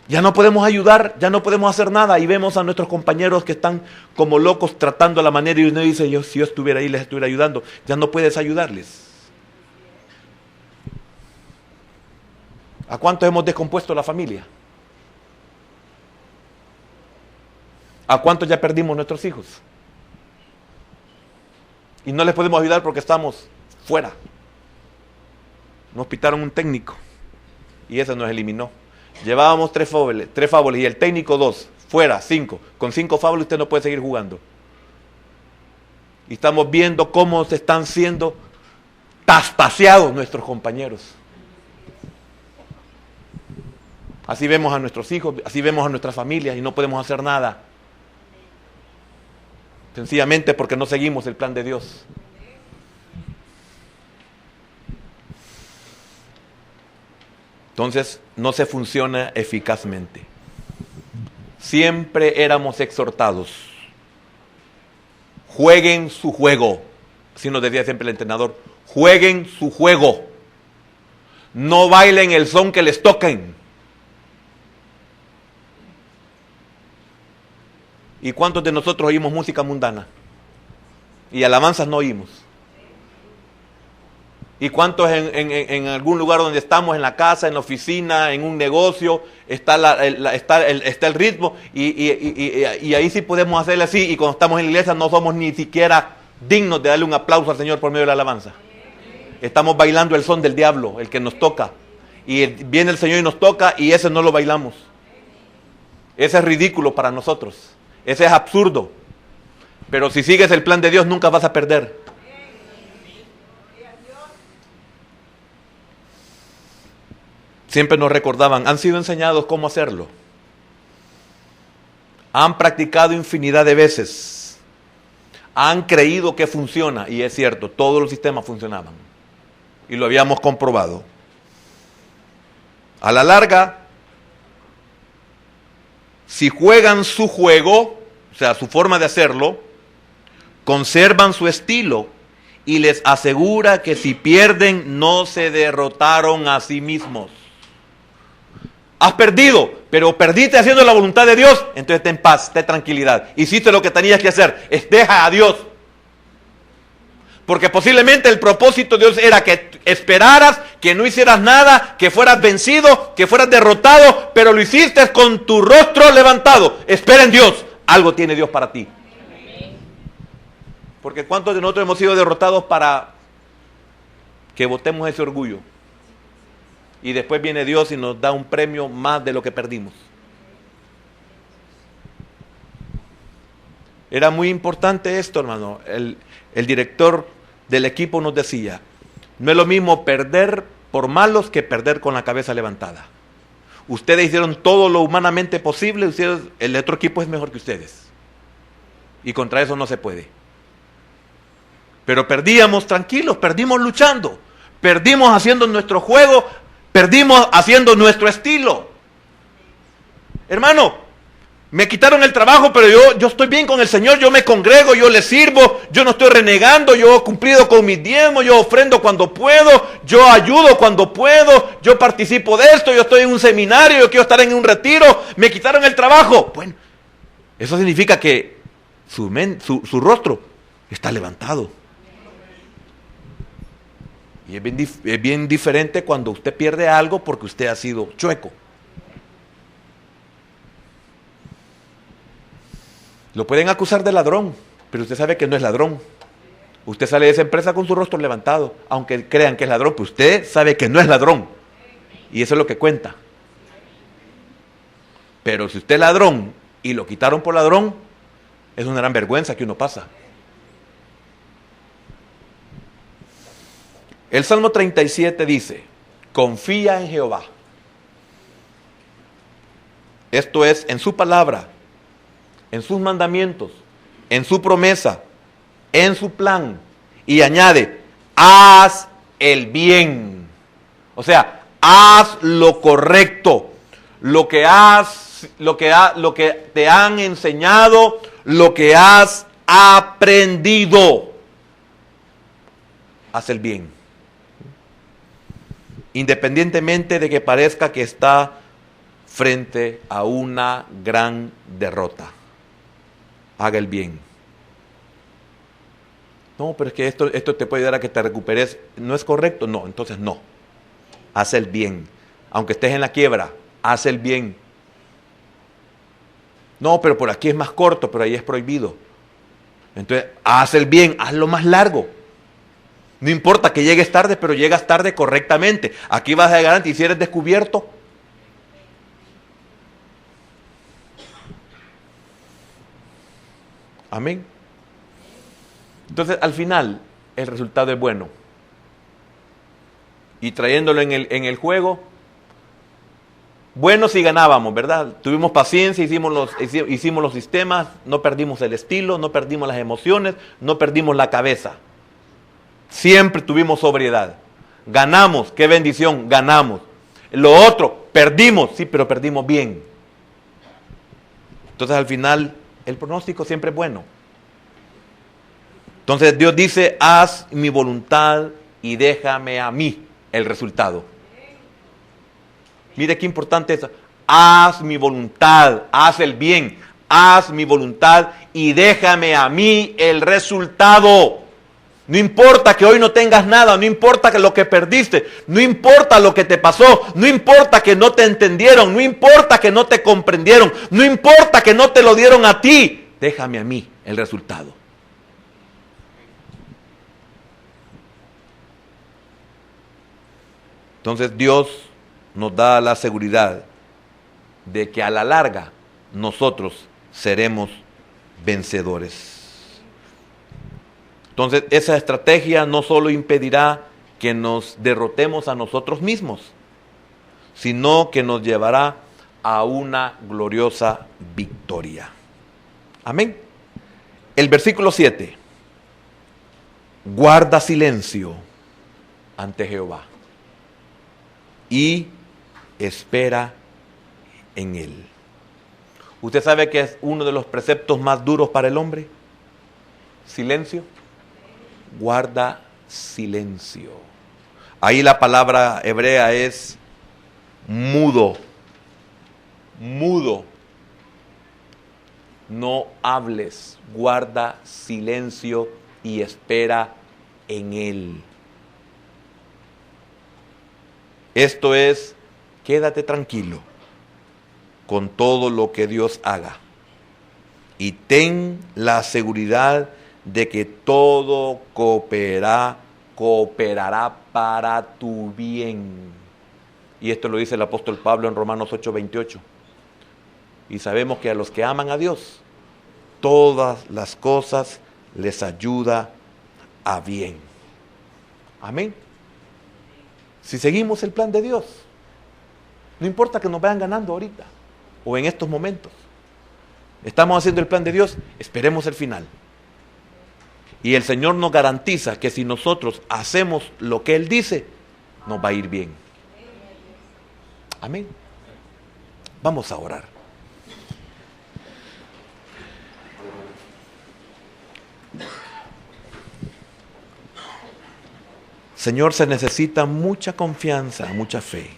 Ya no podemos ayudar, ya no podemos hacer nada. Y vemos a nuestros compañeros que están como locos tratando a la manera y uno dice, si yo estuviera ahí les estuviera ayudando. Ya no puedes ayudarles. ¿A cuántos hemos descompuesto la familia? ¿A cuántos ya perdimos nuestros hijos? Y no les podemos ayudar porque estamos fuera. Nos pitaron un técnico y ese nos eliminó. Llevábamos 3 fouls y el técnico 2, fuera, 5. Con 5 fouls usted no puede seguir jugando. Y estamos viendo cómo se están siendo taspaseados nuestros compañeros. Así vemos a nuestros hijos, así vemos a nuestras familias y no podemos hacer nada. Sencillamente porque no seguimos el plan de Dios. Entonces no se funciona eficazmente. Siempre éramos exhortados. Jueguen su juego. Así nos decía siempre el entrenador. Jueguen su juego. No bailen el son que les toquen. ¿Y cuántos de nosotros oímos música mundana? Y alabanzas no oímos. ¿Y cuántos en algún lugar donde estamos, en la casa, en la oficina, en un negocio, está el ritmo? Y ahí sí podemos hacerle así. Y cuando estamos en la iglesia no somos ni siquiera dignos de darle un aplauso al Señor por medio de la alabanza. Estamos bailando el son del diablo, el que nos toca. Y viene el Señor y nos toca y ese no lo bailamos. Ese es ridículo para nosotros. Ese es absurdo. Pero si sigues el plan de Dios nunca vas a perder. Siempre nos recordaban, han sido enseñados cómo hacerlo. Han practicado infinidad de veces. Han creído que funciona. Y es cierto, todos los sistemas funcionaban. Y lo habíamos comprobado. A la larga, si juegan su juego, o sea, su forma de hacerlo, conservan su estilo y les asegura que si pierden no se derrotaron a sí mismos. Has perdido, pero perdiste haciendo la voluntad de Dios, entonces ten paz, ten tranquilidad. Hiciste lo que tenías que hacer, deja a Dios. Porque posiblemente el propósito de Dios era que esperaras, que no hicieras nada, que fueras vencido, que fueras derrotado, pero lo hiciste con tu rostro levantado. Espera en Dios, algo tiene Dios para ti. Porque ¿cuántos de nosotros hemos sido derrotados para que botemos ese orgullo? Y después viene Dios y nos da un premio más de lo que perdimos. Era muy importante esto, hermano. El director del equipo nos decía, no es lo mismo perder por malos que perder con la cabeza levantada. Ustedes hicieron todo lo humanamente posible, el otro equipo es mejor que ustedes. Y contra eso no se puede. Pero perdíamos tranquilos, perdimos luchando, perdimos haciendo nuestro juego, perdimos haciendo nuestro estilo. Hermano, me quitaron el trabajo, pero yo estoy bien con el Señor, yo me congrego, yo le sirvo, yo no estoy renegando, yo he cumplido con mis diezmos, yo ofrendo cuando puedo, yo ayudo cuando puedo, yo participo de esto, yo estoy en un seminario, yo quiero estar en un retiro, me quitaron el trabajo. Bueno, eso significa que su rostro está levantado. Y es bien diferente cuando usted pierde algo porque usted ha sido chueco. Lo pueden acusar de ladrón, pero usted sabe que no es ladrón. Usted sale de esa empresa con su rostro levantado, aunque crean que es ladrón, pero usted sabe que no es ladrón. Y eso es lo que cuenta. Pero si usted es ladrón y lo quitaron por ladrón, es una gran vergüenza que uno pasa. El Salmo 37 dice, confía en Jehová. Esto es, en su palabra, en sus mandamientos, en su promesa, en su plan. Y añade, haz el bien. O sea, haz lo correcto. Lo que te han enseñado, lo que has aprendido. Haz el bien. Independientemente de que parezca que está frente a una gran derrota. Haga el bien. No, pero es que esto te puede ayudar a que te recuperes. ¿No es correcto? No, entonces no. Haz el bien. Aunque estés en la quiebra, haz el bien. No, pero por aquí es más corto, pero ahí es prohibido. Entonces, haz el bien, hazlo más largo. No importa que llegues tarde, pero llegas tarde correctamente. Aquí vas a llegar y si eres descubierto. Amén. Entonces, al final, el resultado es bueno. Y trayéndolo en el juego, bueno si ganábamos, ¿verdad? Tuvimos paciencia, hicimos los sistemas, no perdimos el estilo, no perdimos las emociones, no perdimos la cabeza. Siempre tuvimos sobriedad. Ganamos, qué bendición, ganamos. Lo otro, perdimos, sí, pero perdimos bien. Entonces al final, el pronóstico siempre es bueno. Entonces Dios dice, haz mi voluntad y déjame a mí el resultado. Mire qué importante es. Haz mi voluntad, haz el bien, haz mi voluntad y déjame a mí el resultado. No importa que hoy no tengas nada, no importa que lo que perdiste, no importa lo que te pasó, no importa que no te entendieron, no importa que no te comprendieron, no importa que no te lo dieron a ti, déjame a mí el resultado. Entonces Dios nos da la seguridad de que a la larga nosotros seremos vencedores. Entonces, esa estrategia no solo impedirá que nos derrotemos a nosotros mismos, sino que nos llevará a una gloriosa victoria. Amén. El versículo 7. Guarda silencio ante Jehová y espera en él. ¿Usted sabe que es uno de los preceptos más duros para el hombre? Silencio. guarda silencio. Ahí la palabra hebrea es mudo. Mudo. No hables, guarda silencio y espera en Él. Esto es, quédate tranquilo con todo lo que Dios haga y ten la seguridad de que todo cooperará para tu bien. Y esto lo dice el apóstol Pablo en Romanos 8:28. Y sabemos que a los que aman a Dios, todas las cosas les ayuda a bien. Amén. Si seguimos el plan de Dios, no importa que nos vayan ganando ahorita o en estos momentos. Estamos haciendo el plan de Dios, esperemos el final. Y el Señor nos garantiza que si nosotros hacemos lo que Él dice, nos va a ir bien. Amén. Vamos a orar. Señor, se necesita mucha confianza, mucha fe,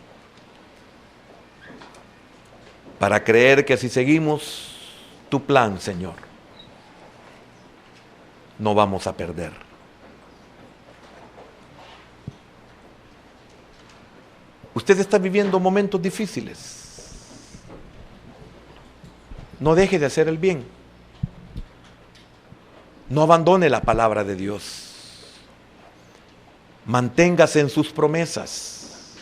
para creer que si seguimos tu plan, Señor, no vamos a perder. Usted está viviendo momentos difíciles. No deje de hacer el bien. No abandone la palabra de Dios. Manténgase en sus promesas.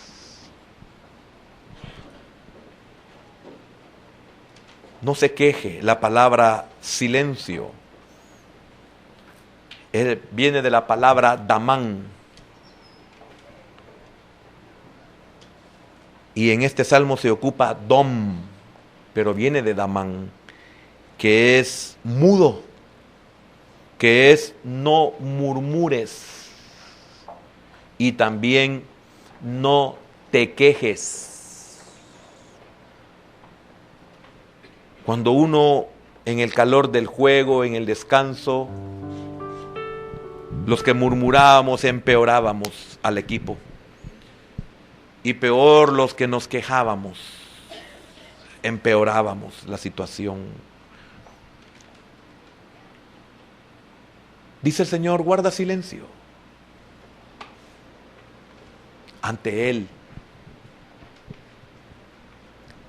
No se queje. La palabra silencio viene de la palabra damán. Y en este salmo se ocupa dom, pero viene de damán, que es mudo, que es no murmures. Y también no te quejes. Cuando uno en el calor del juego, en el descanso, los que murmurábamos empeorábamos al equipo. Y peor los que nos quejábamos, empeorábamos la situación. Dice el Señor, guarda silencio ante Él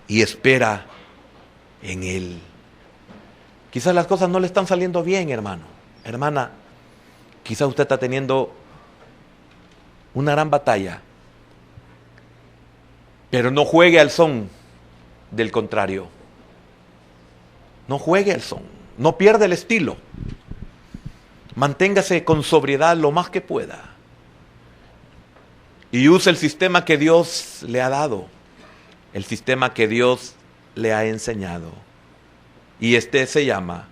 y espera en Él. Quizás las cosas no le están saliendo bien, hermano, hermana. Quizás usted está teniendo una gran batalla, pero no juegue al son del contrario. No juegue al son, no pierda el estilo. Manténgase con sobriedad lo más que pueda. Y use el sistema que Dios le ha dado, el sistema que Dios le ha enseñado. Y este se llama,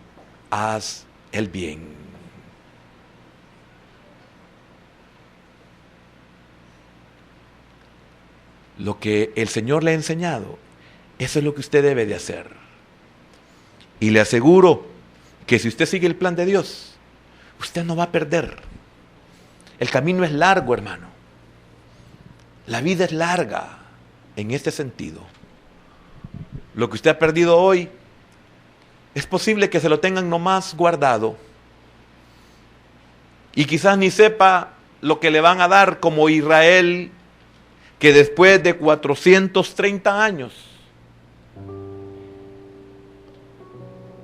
haz el bien. Lo que el Señor le ha enseñado, eso es lo que usted debe de hacer. Y le aseguro que si usted sigue el plan de Dios, usted no va a perder. El camino es largo, hermano. La vida es larga en este sentido. Lo que usted ha perdido hoy, es posible que se lo tengan nomás guardado. Y quizás ni sepa lo que le van a dar, como Israel, que después de 430 años,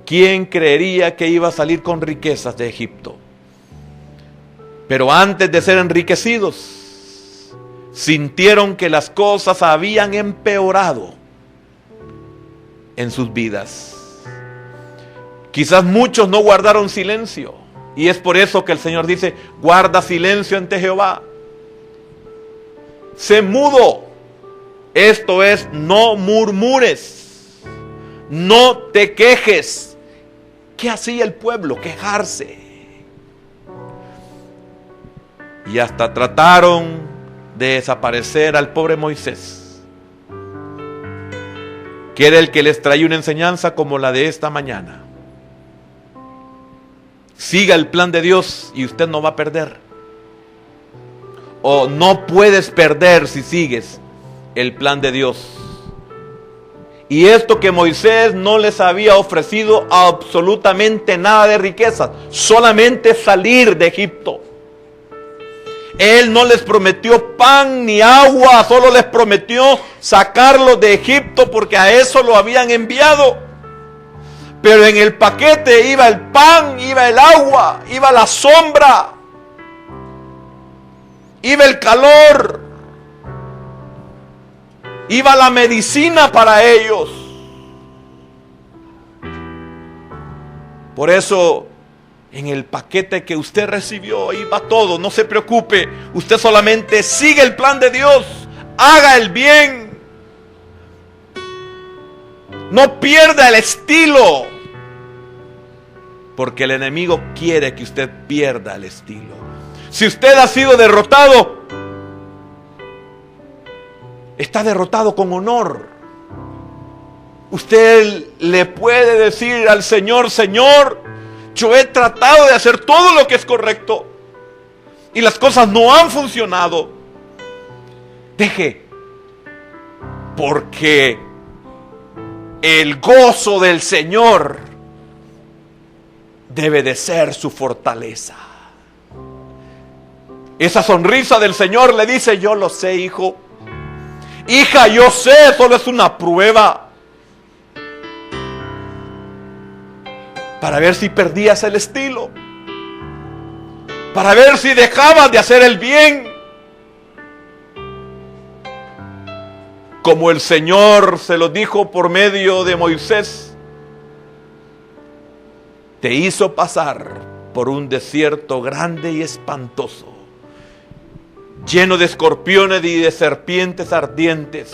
¿quién creería que iba a salir con riquezas de Egipto? Pero antes de ser enriquecidos, sintieron que las cosas habían empeorado en sus vidas. Quizás muchos no guardaron silencio, y es por eso que el Señor dice, guarda silencio ante Jehová. Sé mudo. Esto es, no murmures, no te quejes. ¿Qué hacía el pueblo? Quejarse. Y hasta trataron de desaparecer al pobre Moisés, que era el que les traía una enseñanza como la de esta mañana. Siga el plan de Dios y usted no va a perder. O no puedes perder si sigues el plan de Dios. Y esto que Moisés no les había ofrecido absolutamente nada de riquezas, solamente salir de Egipto. Él no les prometió pan ni agua, solo les prometió sacarlos de Egipto porque a eso lo habían enviado. Pero en el paquete iba el pan, iba el agua, iba la sombra, iba el calor, iba la medicina para ellos. Por eso, en el paquete que usted recibió, ahí va todo, no se preocupe. Usted solamente sigue el plan de Dios, haga el bien. No pierda el estilo, porque el enemigo quiere que usted pierda el estilo. Si usted ha sido derrotado, está derrotado con honor. Usted le puede decir al Señor: Señor, yo he tratado de hacer todo lo que es correcto y las cosas no han funcionado. Deje, porque el gozo del Señor debe de ser su fortaleza. Esa sonrisa del Señor le dice: yo lo sé, hijo. Hija, yo sé, solo es una prueba para ver si perdías el estilo, para ver si dejabas de hacer el bien. Como el Señor se lo dijo por medio de Moisés, te hizo pasar por un desierto grande y espantoso, lleno de escorpiones y de serpientes ardientes.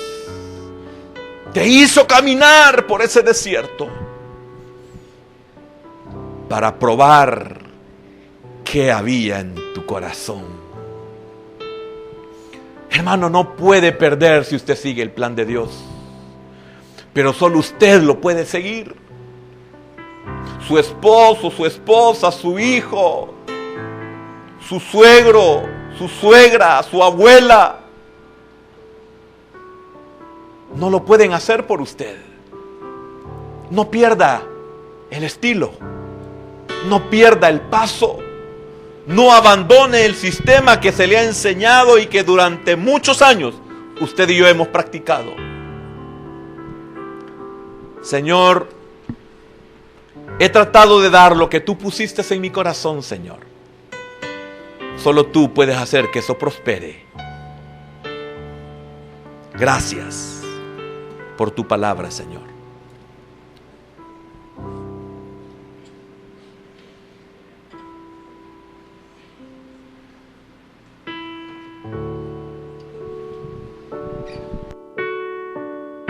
Te hizo caminar por ese desierto para probar qué había en tu corazón. Hermano, no puede perder si usted sigue el plan de Dios, pero solo usted lo puede seguir. Su esposo, su esposa, su hijo, su suegro, su suegra, su abuela, no lo pueden hacer por usted. No pierda el estilo, no pierda el paso, no abandone el sistema que se le ha enseñado y que durante muchos años usted y yo hemos practicado. Señor, he tratado de dar lo que tú pusiste en mi corazón, Señor. Solo tú puedes hacer que eso prospere. Gracias por tu palabra, Señor.